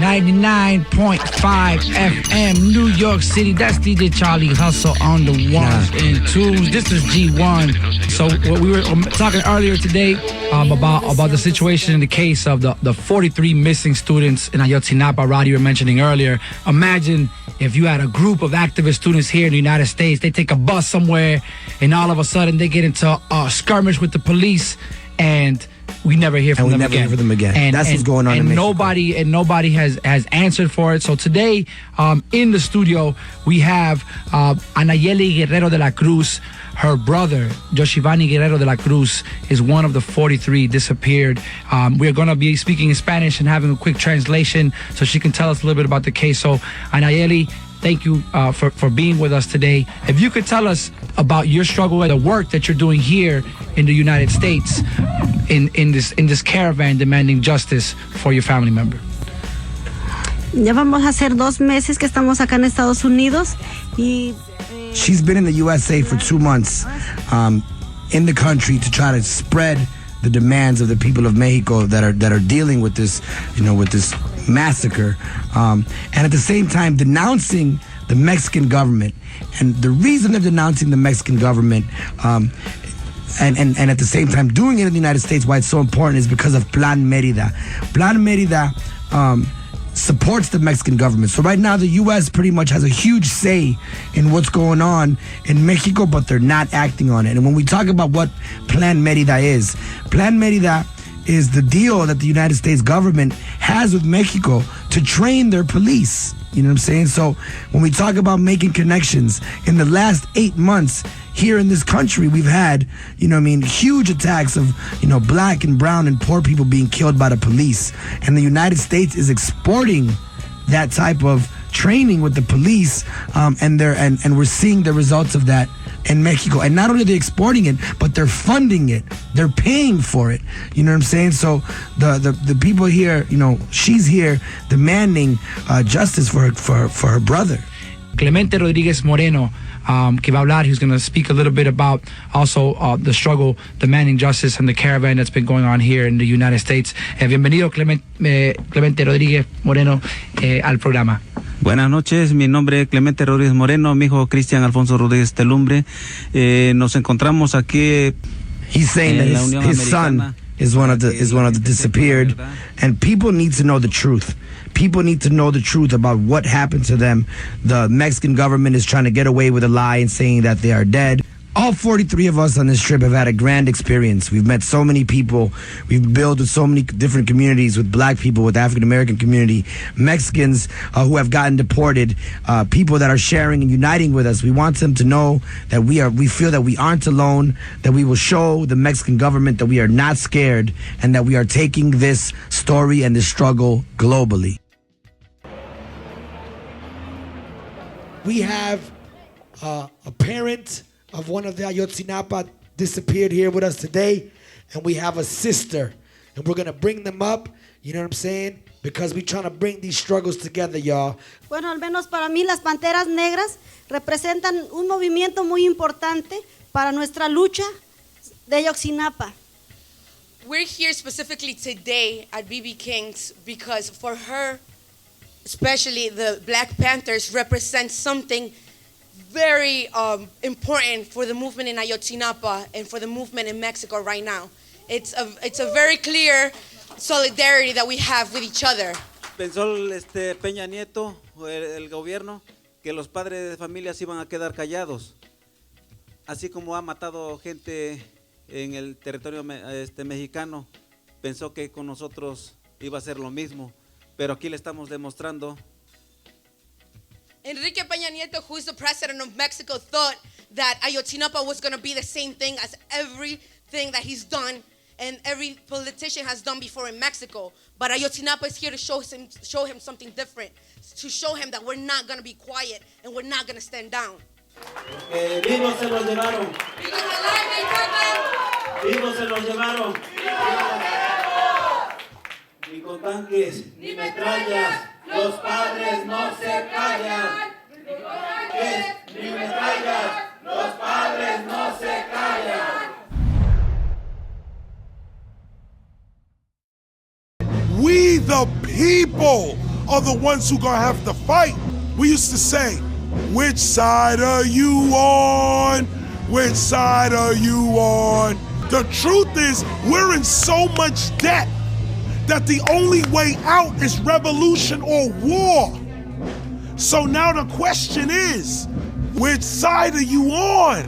99.5 FM, New York City. That's DJ Charlie Hustle on the ones and twos. This is G1. So what we were talking earlier today about the situation in the case of the 43 missing students in Ayotzinapa, Roddy, you were mentioning earlier. Imagine if you had a group of activist students here in the United States, they take a bus somewhere, and all of a sudden they get into a skirmish with the police, and we never hear from them again. And that's what's going on. And nobody has answered for it. So today, in the studio, we have Anayeli Guerrero de la Cruz. Her brother, Yoshivani Guerrero de la Cruz, is one of the 43 disappeared. We're going to be speaking in Spanish and having a quick translation so she can tell us a little bit about the case. So, Anayeli, thank you for being with us today. If you could tell us about your struggle and the work that you're doing here in the United States in this caravan demanding justice for your family member. Ya vamos a hacer 2 meses que estamos acá en Estados Unidos y she's been in the USA for 2 months in the country to try to spread the demands of the people of Mexico that are dealing with this, with this massacre, and at the same time denouncing the Mexican government. And the reason they're denouncing the Mexican government, and at the same time doing it in the United States, why it's so important, is because of Plan Mérida. Plan Mérida supports the Mexican government. So right now the U.S. pretty much has a huge say in what's going on in Mexico, but they're not acting on it. And when we talk about what Plan Mérida is the deal that the United States government has with Mexico to train their police. You know what I'm saying? So when we talk about making connections, in the last 8 months here in this country, we've had, huge attacks of, black and brown and poor people being killed by the police. And the United States is exporting that type of training with the police, and we're seeing the results of that in Mexico. And not only are they exporting it, but they're funding it. They're paying for it. You know what I'm saying? So the people here, she's here demanding justice for her brother. Clemente Rodríguez Moreno, que va a hablar. He's going to speak a little bit about also the struggle demanding justice and the caravan that's been going on here in the United States. Bienvenido, Clemente Rodríguez Moreno, al programa. Buenas noches, mi nombre es Clemente Rodríguez Moreno, mi hijo Cristian Alfonso Rodríguez Telumbre. Nos encontramos aquí. He's saying that his son is one of the disappeared, and people need to know the truth. People need to know the truth about what happened to them. The Mexican government is trying to get away with a lie and saying that they are dead. All 43 of us on this trip have had a grand experience. We've met so many people. We've built with so many different communities, with black people, with African American community, Mexicans who have gotten deported, people that are sharing and uniting with us. We want them to know that we feel that we aren't alone, that we will show the Mexican government that we are not scared, and that we are taking this story and this struggle globally. We have a parent of one of the Ayotzinapa disappeared here with us today, and we have a sister, and we're gonna bring them up, you know what I'm saying? Because we're trying to bring these struggles together, y'all. Bueno, al menos para mí las Panteras Negras representan un movimiento muy importante para nuestra lucha de Ayotzinapa. We're here specifically today at BB King's because for her, especially the Black Panthers, represent something very important for the movement in Ayotzinapa and for the movement in Mexico right now. It's a very clear solidarity that we have with each other. Pensó Peña Nieto, el gobierno, que los padres de familias iban a quedar callados. Así como ha matado gente en el territorio mexicano, pensó que con nosotros iba a ser lo mismo, pero aquí le estamos demostrando. Enrique Peña Nieto, who is the president of Mexico, thought that Ayotzinapa was going to be the same thing as everything that he's done and every politician has done before in Mexico. But Ayotzinapa is here to show him something different, to show him that we're not going to be quiet and we're not going to stand down. Vivos se los llevaron. Vivos se los llevaron. Ni con tanques, ni metrallas, los padres no se callan. Ni metrallas, los padres no se callan. We the people are the ones who gonna have to fight. We used to say, which side are you on? Which side are you on? The truth is, we're in so much debt that the only way out is revolution or war. So now the question is, which side are you on?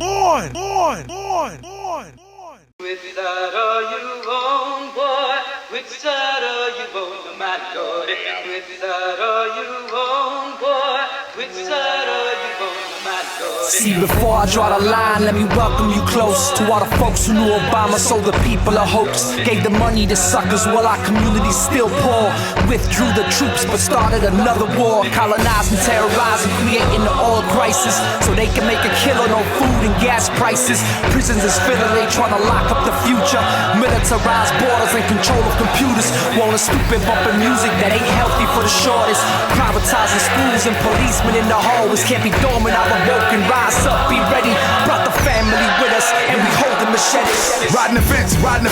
Which side are you on, boy? Which side are you on, my Lord? Which side are you on, boy? Which side are you on, my Lord? See, before I draw the line, let me welcome you close to all the folks who knew Obama, so the people a hoax. Gave the money to suckers while our community's still poor. Withdrew the troops but started another war. Colonizing, terrorizing, creating the oil crisis so they can make a kill on no food and gas prices. Prisons is filling, they trying to lock up the future. Militarized borders and control of computers. Want a stupid bumping music that ain't healthy for the shortest. Privatizing schools and policemen in the hallways. Can't be dormant, I'm awoken. Rise up, be ready. Brought the family with us and we hold the machetes. Riding the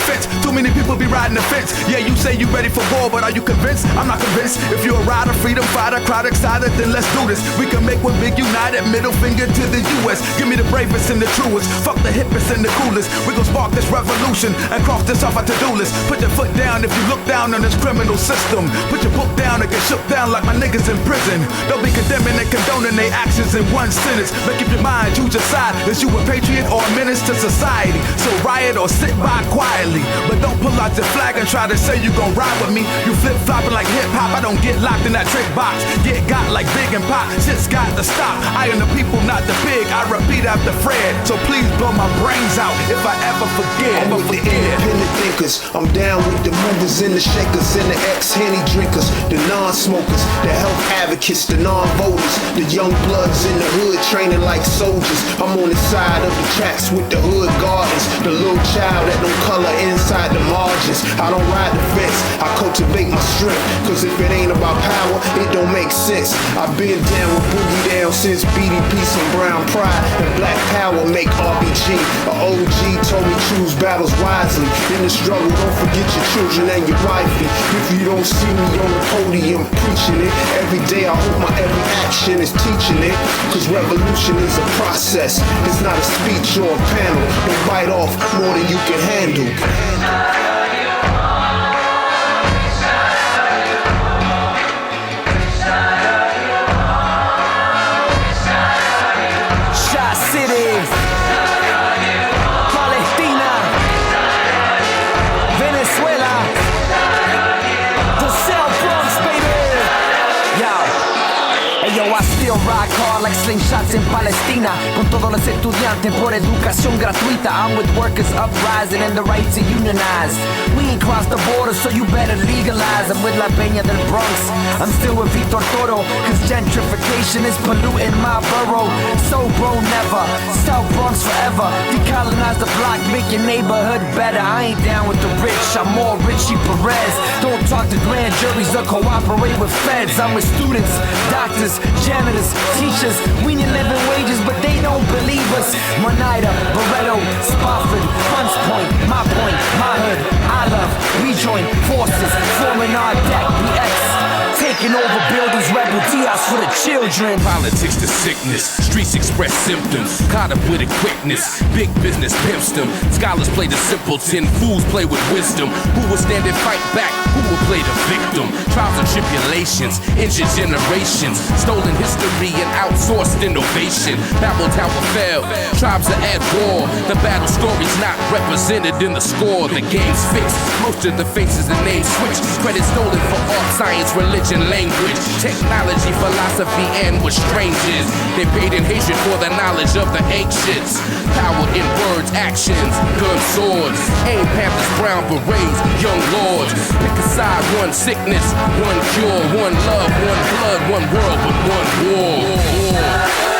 fence, too many people be riding the fence. Yeah, you say you ready for war, but are you convinced? I'm not convinced. If you're a rider, freedom fighter, crowd excited, then let's do this. We can make one big united, middle finger to the US. Give me the bravest and the truest, fuck the hippest and the coolest. We gon' spark this revolution and cross this off our to-do list. Put your foot down if you look down on this criminal system. Put your book down and get shook down like my niggas in prison. Don't be condemning and condoning their actions in one sentence. Make up your mind, choose your side. Is you a patriot or a menace to society? So riot or sit by quietly. But don't pull out your flag and try to say you gon' ride with me. You flip-flopping like hip-hop, I don't get locked in that trick box. Get got like Big and Pop, shit's got to stop. I am the people, not the big, I repeat after Fred. So please blow my brains out if I ever forget. I'm with the independent thinkers, I'm down with the movers and the shakers and the ex-Henny drinkers, the non-smokers, the health advocates, the non-voters, the young bloods in the hood training like soldiers. I'm on the side of the tracks with the hood gardens, the little child that don't color inside the margins. I don't ride the fence, I cultivate my strength, cause if it ain't about power, it don't make sense. I've been down with Boogie Down since BDP, some Brown Pride, and Black Power make RBG. A OG told me choose battles wisely. In the struggle, don't forget your children and your wifey. If you don't see me on the podium preaching it, every day I hope my every action is teaching it. Cause revolution is a process, it's not a speech or a panel. Don't bite off more than you can handle. Shot City, Palestina, Venezuela, the South Bronx, baby. Yo, hey yo, I still rock hard like slingshots in Palestina. Con todos los estudiantes por educación gratuita. I'm with workers uprising and the right to unionize. We ain't crossed the border, so you better legalize. I'm with La Peña del Bronx. I'm still with Vitor Toro, cause gentrification is polluting my borough. So bro, never. South Bronx forever. Decolonize the block, make your neighborhood better. I ain't down with the rich, I'm more Richie Perez. Don't talk to grand juries or cooperate with feds. I'm with students, doctors, janitors, teachers. We need living wages, but they don't believe us. Monida, Barretto, Spofford, Hunts Point, my hood, I love. We join forces, forming our deck, BX. Taking over buildings, Rebel Diaz for the children. Politics to sickness, streets express symptoms. Caught up with a quickness, big business pimps them. Scholars play the simpleton, fools play with wisdom. Who will stand and fight back? Who will play the victim? Trials and tribulations, injured generations. Stolen history and outsourced innovation. Babel Tower fell, tribes are at war. The battle story's not represented in the score. The game's fixed, most of the faces and names switched. Credit stolen for art, science, religion, language, technology, philosophy, and with strangers. They paid in hatred for the knowledge of the ancients. Power in words, actions, guns, swords. Aim Panthers, brown berets, young lords. Pick a side, one sickness, one cure, one love, one blood, one world, but one war.